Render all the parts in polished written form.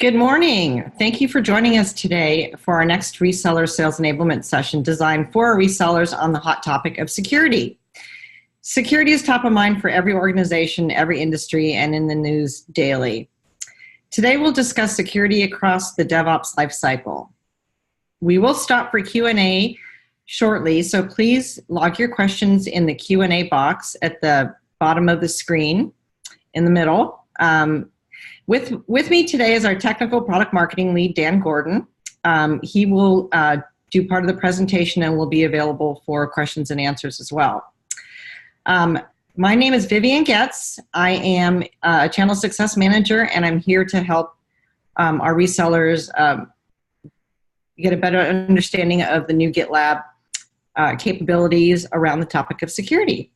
Good morning. Thank you for joining us today for our next reseller sales enablement session designed for our resellers on the hot topic of security. Security is top of mind for every organization, every industry, and in the news daily. Today we'll discuss security across the DevOps lifecycle. We will stop for Q&A shortly, so please log your questions in the Q&A box at the bottom of the screen in the middle. With me today is our technical product marketing lead, Dan Gordon. He will do part of the presentation and will be available for questions and answers as well. My name is Vivian Getz. I am a channel success manager, and I'm here to help our resellers get a better understanding of the new GitLab capabilities around the topic of security.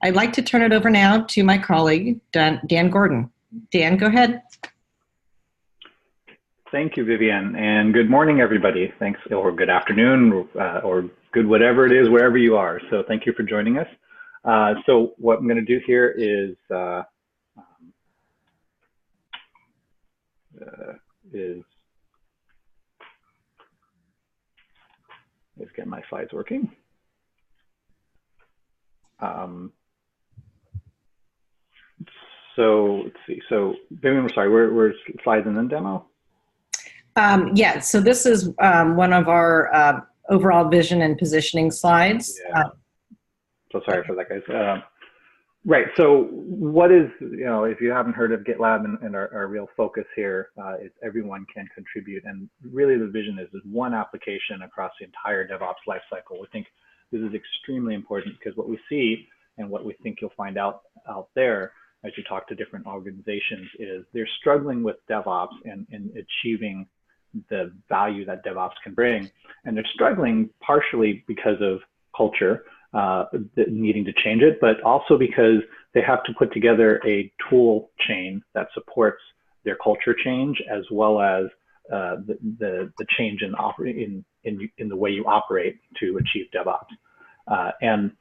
I'd like to turn it over now to my colleague, Dan Gordon. Dan, go ahead. Thank you, Vivian, and good morning, everybody. Thanks, or good afternoon, or good whatever it is, wherever you are. So thank you for joining us. So what I'm going to do here is let's get my slides working. So let's see. So Vivian, sorry, we're slides and then demo? Yeah, so this is one of our overall vision and positioning slides. Yeah. So sorry for that, guys. Right, so what is, if you haven't heard of GitLab and our real focus here is everyone can contribute. And really the vision is one application across the entire DevOps lifecycle. We think this is extremely important because what we see and what we think you'll find out there as you talk to different organizations is they're struggling with DevOps and achieving the value that DevOps can bring. And they're struggling partially because of culture, needing to change it, but also because they have to put together a tool chain that supports their culture change as well as the change in the way you operate to achieve DevOps. And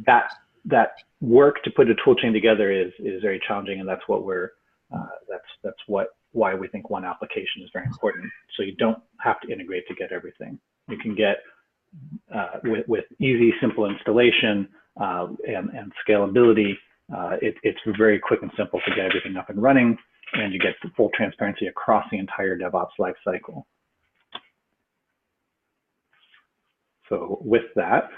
that work to put a tool chain together is very challenging, and that's what why we think one application is very important. So you don't have to integrate to get everything. You can get with easy, simple installation and scalability. It's very quick and simple to get everything up and running, and you get full transparency across the entire DevOps lifecycle. So with that,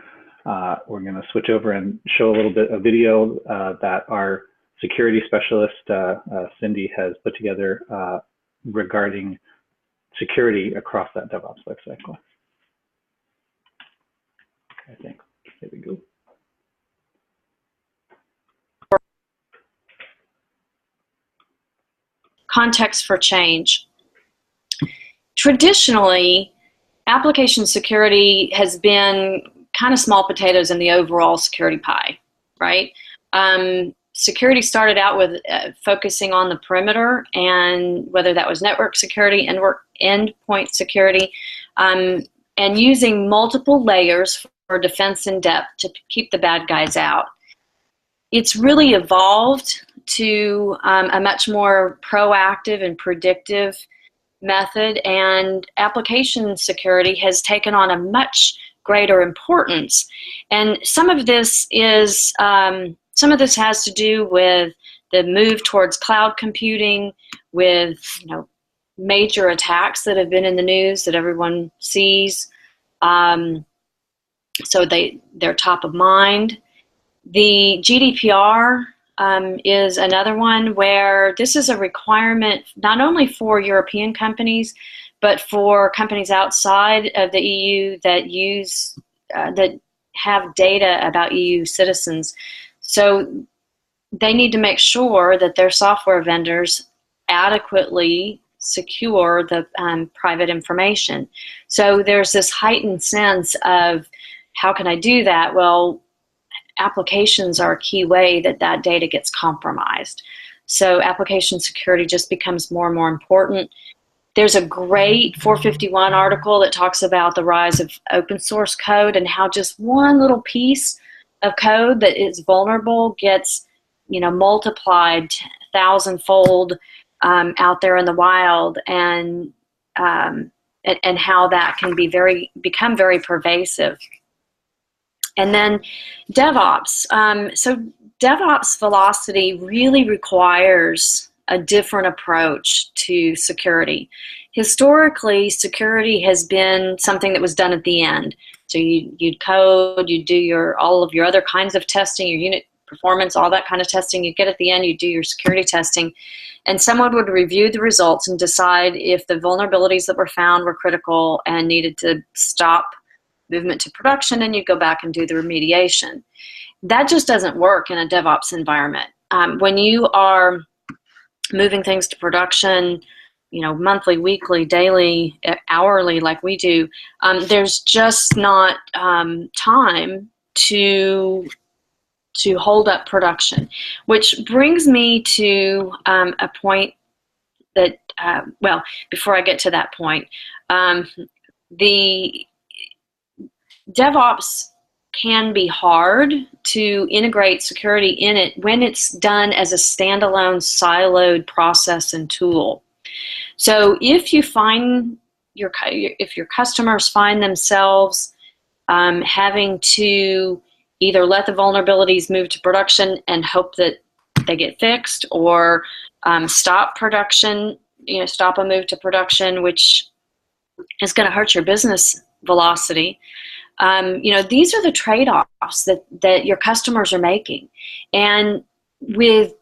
we're going to switch over and show a little bit of video that our security specialist, Cindy, has put together regarding security across that DevOps lifecycle. I think, here we go. Context for change. Traditionally, application security has been kind of small potatoes in the overall security pie, right? Security started out with focusing on the perimeter, and whether that was network security, endpoint security, and using multiple layers for defense in depth to keep the bad guys out. It's really evolved to a much more proactive and predictive method, and application security has taken on a much greater importance. And some of this has to do with the move towards cloud computing, with major attacks that have been in the news that everyone sees. So they're top of mind. The GDPR is another one where this is a requirement not only for European companies, but for companies outside of the EU that that have data about EU citizens. So they need to make sure that their software vendors adequately secure the private information. So there's this heightened sense of, how can I do that? Well, applications are a key way that data gets compromised. So application security just becomes more and more important. There's a great 451 article that talks about the rise of open source code and how just one little piece of code that is vulnerable gets multiplied thousandfold out there in the wild, and how that can become very pervasive. And then DevOps. So DevOps velocity really requires a different approach to security. Historically, security has been something that was done at the end. So you'd code, you'd do all of your other kinds of testing, your unit performance, all that kind of testing. You get at the end, you do your security testing, and someone would review the results and decide if the vulnerabilities that were found were critical and needed to stop movement to production, and you go back and do the remediation. That just doesn't work in a DevOps environment. When you are moving things to production, monthly, weekly, daily, hourly, like we do, there's just not time to hold up production. Which brings me to a point that, before I get to that point, the DevOps can be hard to integrate security in it when it's done as a standalone siloed process and tool. So if you find if your customers find themselves having to either let the vulnerabilities move to production and hope that they get fixed, or stop production, stop a move to production, which is going to hurt your business velocity. These are the trade-offs that your customers are making. And with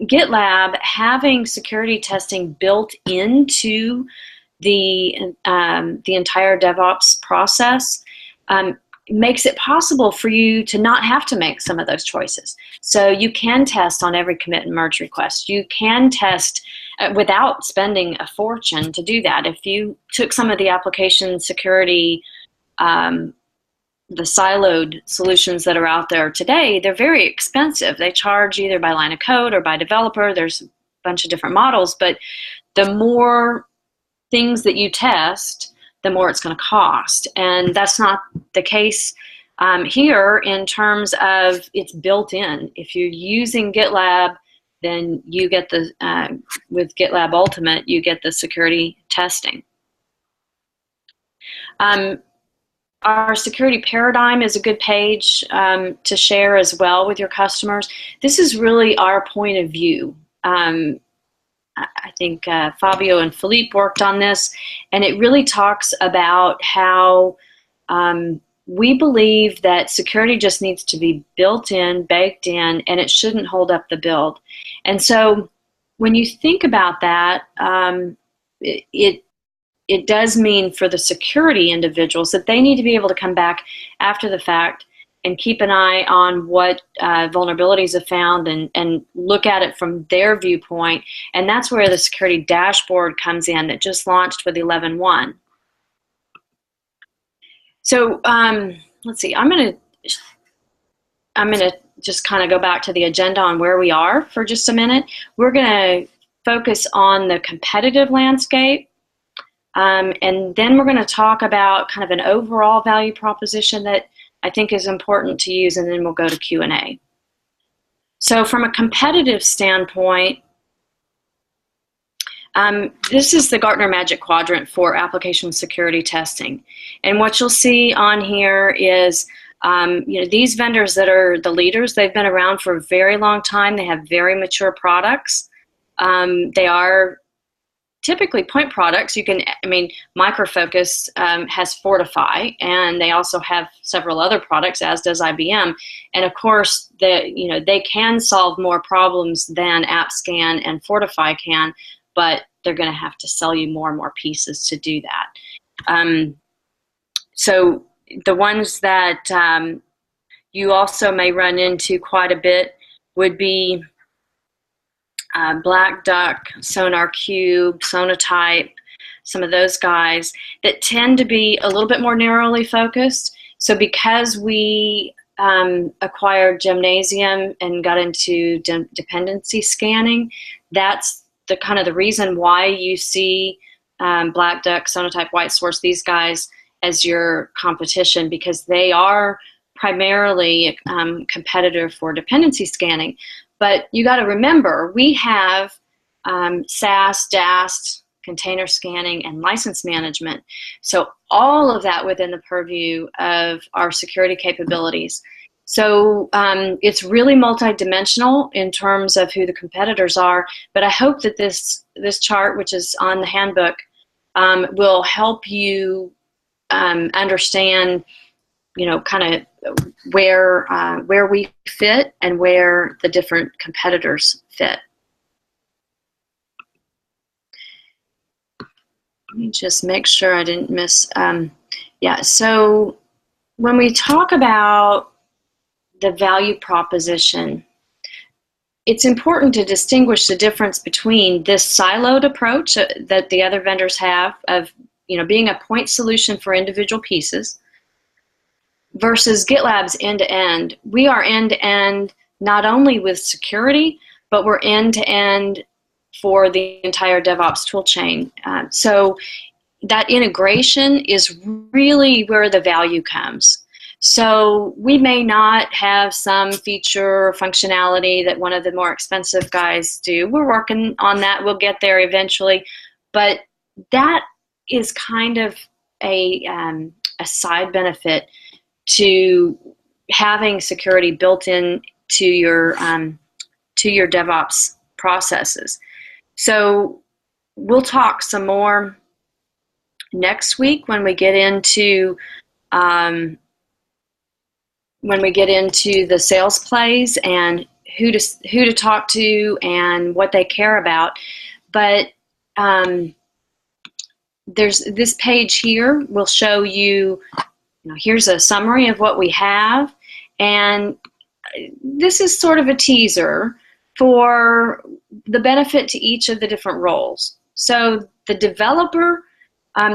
GitLab having security testing built into the entire DevOps process, makes it possible for you to not have to make some of those choices. So you can test on every commit and merge request. You can test without spending a fortune to do that. If you took some of the application security, the siloed solutions that are out there today, they're very expensive. They charge either by line of code or by developer. There's a bunch of different models, but the more things that you test, the more it's going to cost. And that's not the case here in terms of it's built in. If you're using GitLab, then you get with GitLab Ultimate, you get the security testing. Our security paradigm is a good page to share as well with your customers. This is really our point of view. I think Fabio and Philippe worked on this, and it really talks about how we believe that security just needs to be built in, baked in, and it shouldn't hold up the build. And so when you think about that, it does mean for the security individuals that they need to be able to come back after the fact and keep an eye on what vulnerabilities have found and look at it from their viewpoint. And that's where the security dashboard comes in that just launched with 11.1. So let's see, I'm gonna just kind of go back to the agenda on where we are for just a minute. We're gonna focus on the competitive landscape. And then we're going to talk about kind of an overall value proposition that I think is important to use, and then we'll go to Q&A. So from a competitive standpoint, this is the Gartner Magic Quadrant for application security testing. And what you'll see on here is these vendors that are the leaders, they've been around for a very long time. They have very mature products. They are typically point products. Micro Focus has Fortify, and they also have several other products, as does IBM. And of course, they can solve more problems than AppScan and Fortify can, but they're going to have to sell you more and more pieces to do that. So the ones that you also may run into quite a bit would be Black Duck, SonarQube, Sonatype, some of those guys that tend to be a little bit more narrowly focused. So because we acquired Gymnasium and got into dependency scanning, that's the kind of the reason why you see Black Duck, Sonatype, White Source, these guys as your competition, because they are primarily competitive for dependency scanning. But you got to remember, we have SaaS, DAST, container scanning, and license management. So all of that within the purview of our security capabilities. So it's really multidimensional in terms of who the competitors are, but I hope that this chart, which is on the handbook, will help you understand, kind of where we fit and where the different competitors fit. Let me just make sure I didn't miss. Yeah, so when we talk about the value proposition, it's important to distinguish the difference between this siloed approach that the other vendors have of being a point solution for individual pieces versus GitLab's end-to-end. We are end-to-end not only with security, but we're end-to-end for the entire DevOps tool chain. So that integration is really where the value comes. So we may not have some feature or functionality that one of the more expensive guys do. We're working on that. We'll get there eventually. But that is kind of a side benefit to having security built in to your DevOps processes. So we'll talk some more next week when we get into the sales plays and who to talk to and what they care about. But there's this page here will show you, here's a summary of what we have, and this is sort of a teaser for the benefit to each of the different roles. So the developer,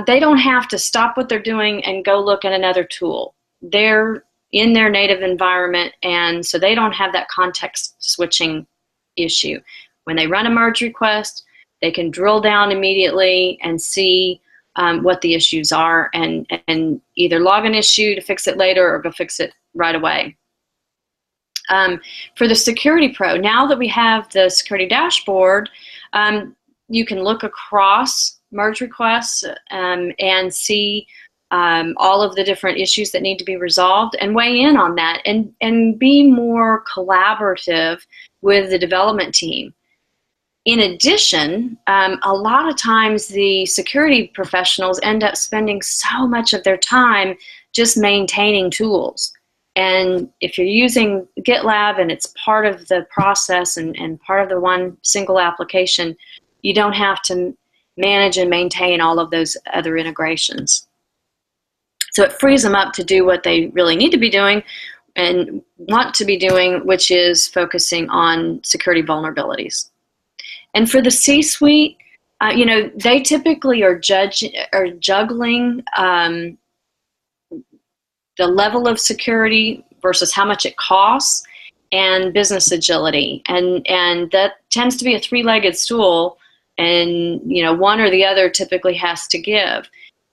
they don't have to stop what they're doing and go look at another tool. They're in their native environment, and so they don't have that context switching issue. When they run a merge request, they can drill down immediately and see what the issues are and either log an issue to fix it later or go fix it right away. For the Security Pro, now that we have the security dashboard, you can look across merge requests and see all of the different issues that need to be resolved and weigh in on that and be more collaborative with the development team. In addition, a lot of times the security professionals end up spending so much of their time just maintaining tools. And if you're using GitLab and it's part of the process and part of the one single application, you don't have to manage and maintain all of those other integrations. So it frees them up to do what they really need to be doing and want to be doing, which is focusing on security vulnerabilities. And for the C-suite, they typically are juggling the level of security versus how much it costs and business agility. And that tends to be a three-legged stool, and one or the other typically has to give.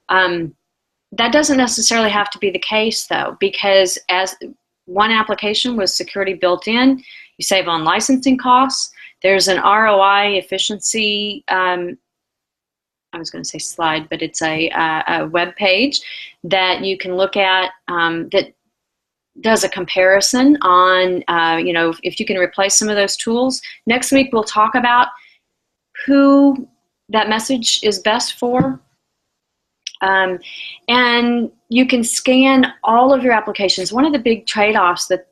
That doesn't necessarily have to be the case, though, because as one application with security built in, you save on licensing costs. There's an ROI efficiency, I was going to say slide, but it's a web page that you can look at that does a comparison on, if you can replace some of those tools. Next week, we'll talk about who that message is best for. And you can scan all of your applications. One of the big trade-offs that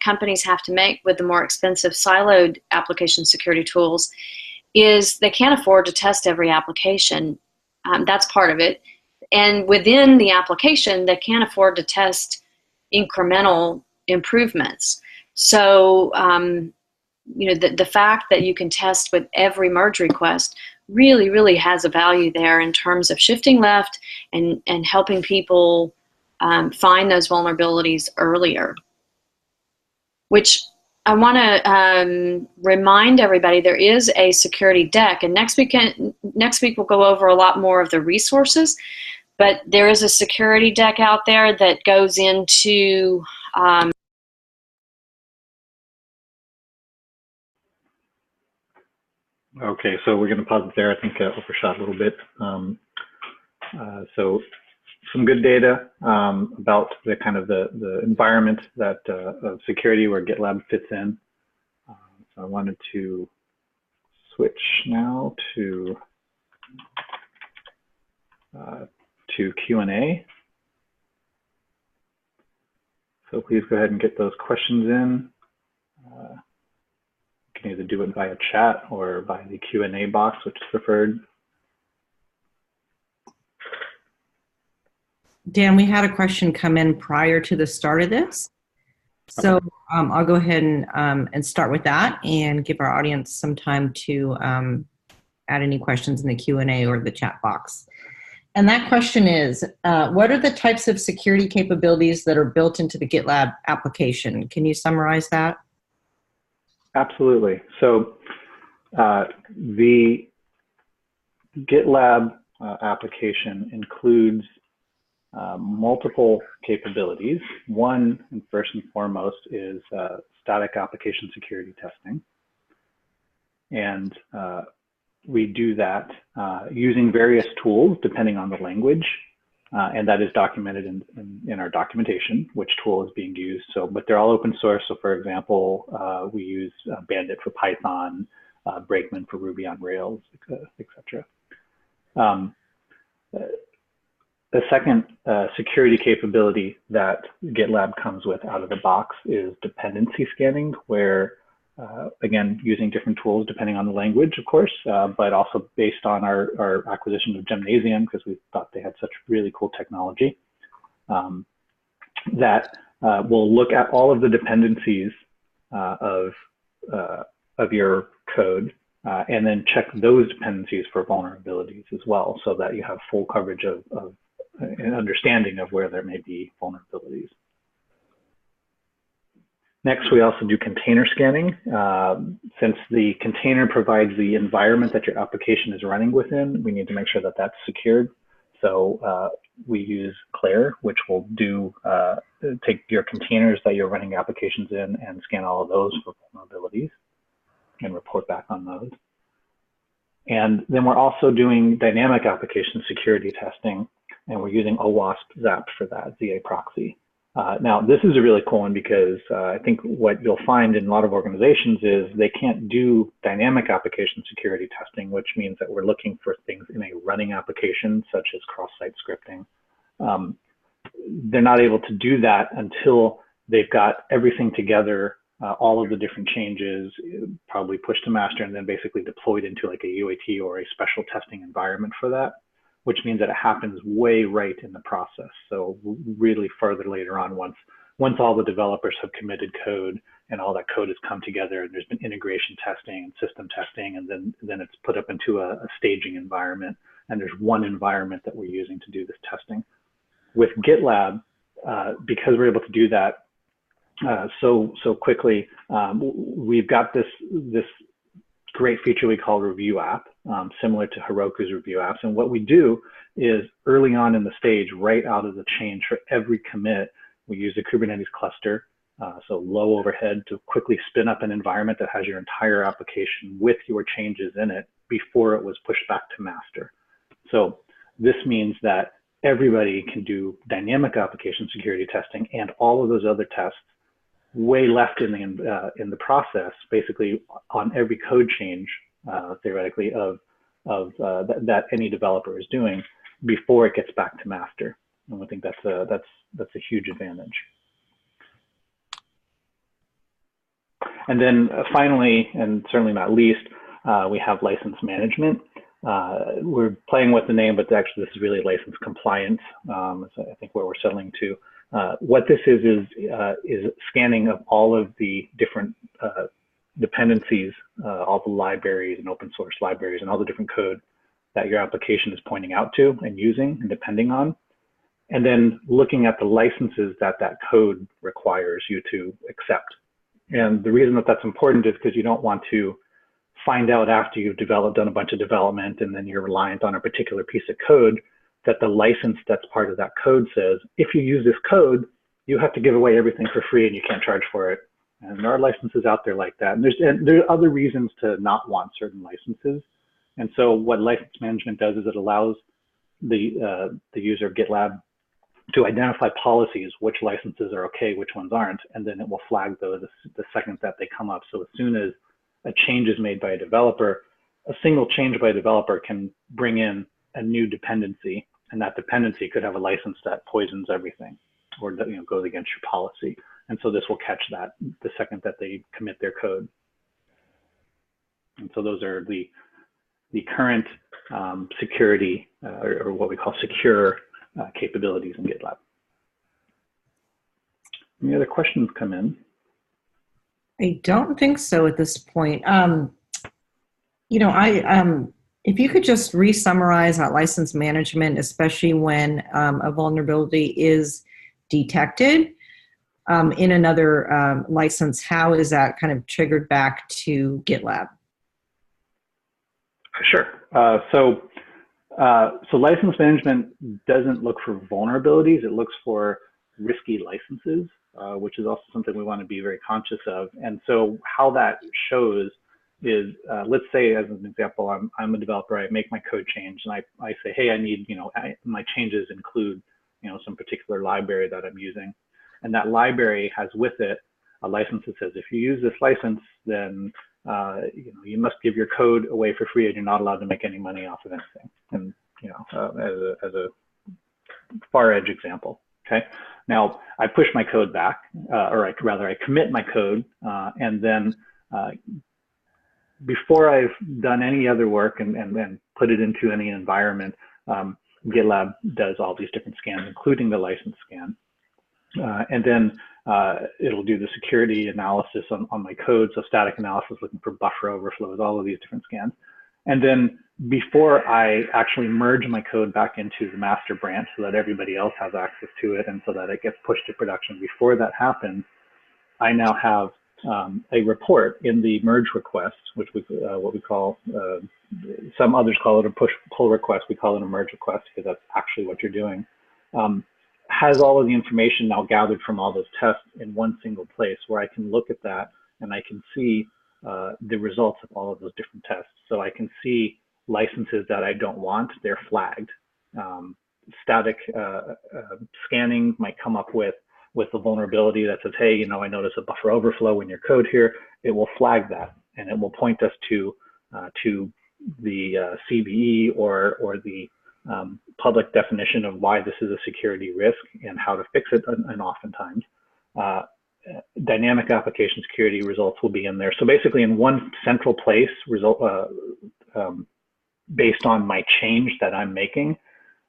companies have to make with the more expensive siloed application security tools is they can't afford to test every application. That's part of it. And within the application, they can't afford to test incremental improvements. So, the fact that you can test with every merge request really, really has a value there in terms of shifting left and helping people find those vulnerabilities earlier. Which I want to remind everybody there is a security deck, and next week we'll go over a lot more of the resources, but there is a security deck out there that goes into Okay, so we're going to pause it there. I think I overshot a little bit. So some good data about the kind of the environment that of security where GitLab fits in. So I wanted to switch now to Q&A. So please go ahead and get those questions in. You can either do it via chat or by the Q&A box, which is preferred. Dan, we had a question come in prior to the start of this. So Okay. I'll go ahead and start with that and give our audience some time to add any questions in the Q&A or the chat box. And that question is, what are the types of security capabilities that are built into the GitLab application? Can you summarize that? Absolutely. So the GitLab application includes multiple capabilities. One, and first and foremost, is static application security testing. And we do that using various tools depending on the language. And that is documented in our documentation, which tool is being used. So, but they're all open source. So for example, we use Bandit for Python, Brakeman for Ruby on Rails, etc. The second security capability that GitLab comes with out of the box is dependency scanning, where again, using different tools depending on the language, of course, but also based on our acquisition of Gymnasium, because we thought they had such really cool technology, that will look at all of the dependencies of your code, and then check those dependencies for vulnerabilities as well, so that you have full coverage of an understanding of where there may be vulnerabilities. Next, we also do container scanning. Since the container provides the environment that your application is running within, we need to make sure that that's secured. So we use Claire, which will do take your containers that you're running applications in and scan all of those for vulnerabilities and report back on those. And then we're also doing dynamic application security testing, and we're using OWASP ZAP for that, ZA proxy. Now, this is a really cool one because I think what you'll find in a lot of organizations is they can't do dynamic application security testing, which means that we're looking for things in a running application, such as cross-site scripting. They're not able to do that until they've got everything together, all of the different changes, probably pushed to master, and then basically deployed into like a UAT or a special testing environment for that, which means that it happens way right in the process. So really further later on, once all the developers have committed code and all that code has come together and there's been integration testing and system testing, and then it's put up into a staging environment, and there's one environment that we're using to do this testing. With GitLab, because we're able to do that so quickly, we've got this great feature we call Review App, similar to Heroku's Review Apps. And what we do is early on in the stage, right out of the change, for every commit, we use a Kubernetes cluster, so low overhead, to quickly spin up an environment that has your entire application with your changes in it before it was pushed back to master. So this means that everybody can do dynamic application security testing and all of those other tests way left in the process, basically on every code change, theoretically, that any developer is doing before it gets back to master. And I think that's a huge advantage. And then finally, and certainly not least, we have license management. We're playing with the name, but actually this is really license compliance. So I think where we're settling to. What this is scanning of all of the different dependencies, all the libraries and open source libraries and all the different code that your application is pointing out to and using and depending on, and then looking at the licenses that code requires you to accept. And the reason that that's important is because you don't want to find out after you've done a bunch of development and then you're reliant on a particular piece of code that the license that's part of that code says, if you use this code, you have to give away everything for free and you can't charge for it. And there are licenses out there like that. And there are other reasons to not want certain licenses. And so what license management does is it allows the user of GitLab to identify policies, which licenses are okay, which ones aren't, and then it will flag those the second that they come up. So as soon as a change is made by a developer, a single change by a developer can bring in a new dependency, and that dependency could have a license that poisons everything or that, goes against your policy. And so this will catch that the second that they commit their code. And so those are the current security or what we call secure capabilities in GitLab. Any other questions come in? I don't think so at this point. If you could just re-summarize that license management, especially when a vulnerability is detected in another license, how is that kind of triggered back to GitLab? Sure. So license management doesn't look for vulnerabilities. It looks for risky licenses, which is also something we want to be very conscious of. And so how that shows is, let's say as an example, I'm a developer, I make my code change and I say, hey, I need, my changes include, some particular library that I'm using. And that library has with it a license that says, if you use this license, then you must give your code away for free and you're not allowed to make any money off of anything. And, as a far edge example, okay? Now I push my code back, or I commit my code, and then before I've done any other work and put it into any environment, GitLab does all these different scans, including the license scan. And then it'll do the security analysis on my code. So static analysis, looking for buffer overflows, all of these different scans. And then before I actually merge my code back into the master branch so that everybody else has access to it and so that it gets pushed to production, before that happens, I now have a report in the merge request, which we what we call, some others call it a pull request. We call it a merge request because that's actually what you're doing. Has all of the information now gathered from all those tests in one single place where I can look at that and I can see the results of all of those different tests. So I can see licenses that I don't want, they're flagged. Static scanning might come up with a vulnerability that says, hey, I notice a buffer overflow in your code here. It will flag that and it will point us to the CVE or the public definition of why this is a security risk and how to fix it. And oftentimes dynamic application security results will be in there. So basically in one central place, based on my change that I'm making,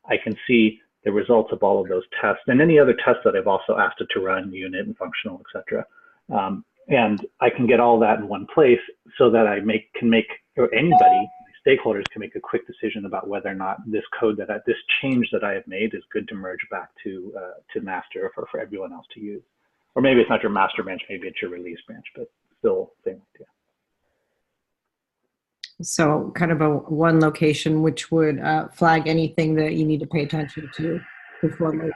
I can see the results of all of those tests and any other tests that I've also asked it to run, unit and functional, etc. And I can get all that in one place so that I can make, or anybody, stakeholders can make a quick decision about whether or not this code this change that I have made is good to merge back to master for everyone else to use. Or maybe it's not your master branch, maybe it's your release branch, but still same idea. So kind of a one location which would flag anything that you need to pay attention to before merging.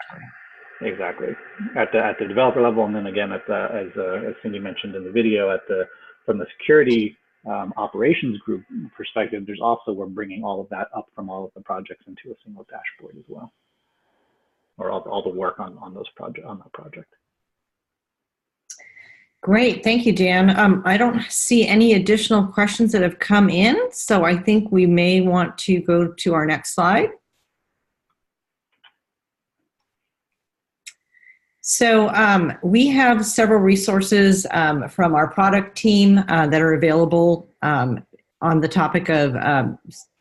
Exactly. At the developer level, and then again as Cindy mentioned in the video, from the security operations group perspective, there's also, we're bringing all of that up from all of the projects into a single dashboard as well, or all the work on that project. Great, thank you, Dan. I don't see any additional questions that have come in, so I think we may want to go to our next slide. So we have several resources from our product team that are available on the topic of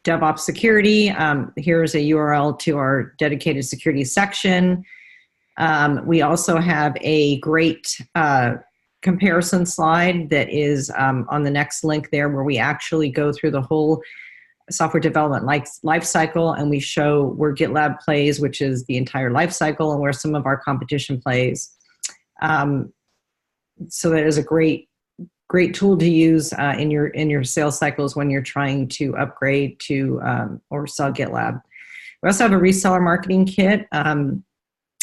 DevOps security. Here's a URL to our dedicated security section. We also have a great comparison slide that is on the next link there, where we actually go through the whole software development life cycle, and we show where GitLab plays, which is the entire life cycle, and where some of our competition plays. So that is a great tool to use in your sales cycles when you're trying to upgrade to or sell GitLab. We also have a reseller marketing kit.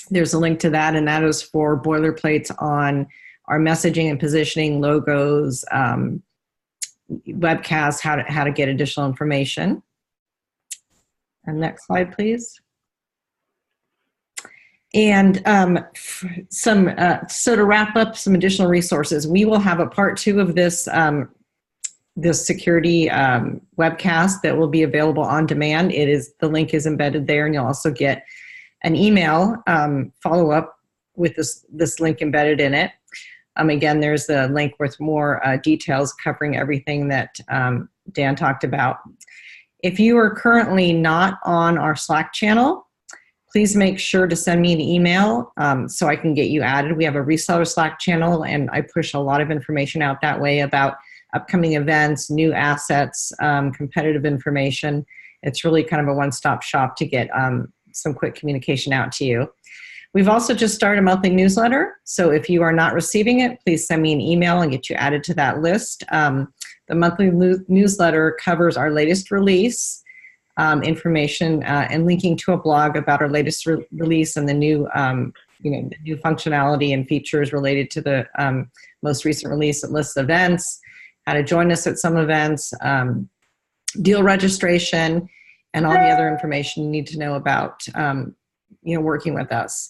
There's a link to that, and that is for boilerplates on our messaging and positioning, logos, webcasts, how to get additional information. And next slide, please. And so to wrap up some additional resources, we will have a part 2 of this this security webcast that will be available on demand. The link is embedded there, and you'll also get an email follow up with this link embedded in it. Again, there's the link with more details covering everything that Dan talked about. If you are currently not on our Slack channel, please make sure to send me an email so I can get you added. We have a reseller Slack channel, and I push a lot of information out that way about upcoming events, new assets, competitive information. It's really kind of a one-stop shop to get some quick communication out to you. We've also just started a monthly newsletter, so if you are not receiving it, please send me an email and get you added to that list. The monthly newsletter covers our latest release, information, and linking to a blog about our latest release and the new, the new functionality and features related to the most recent release. It lists events, how to join us at some events, deal registration, and all the other information you need to know about working with us.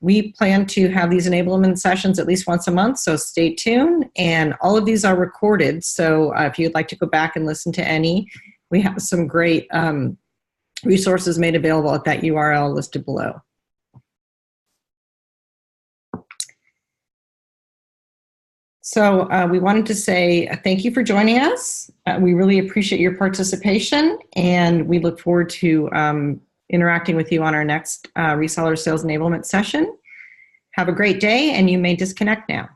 We plan to have these enablement sessions at least once a month, so stay tuned. And all of these are recorded, so if you'd like to go back and listen to any, we have some great resources made available at that URL listed below. So we wanted to say thank you for joining us. We really appreciate your participation, and we look forward to interacting with you on our next reseller sales enablement session. Have a great day, and you may disconnect now.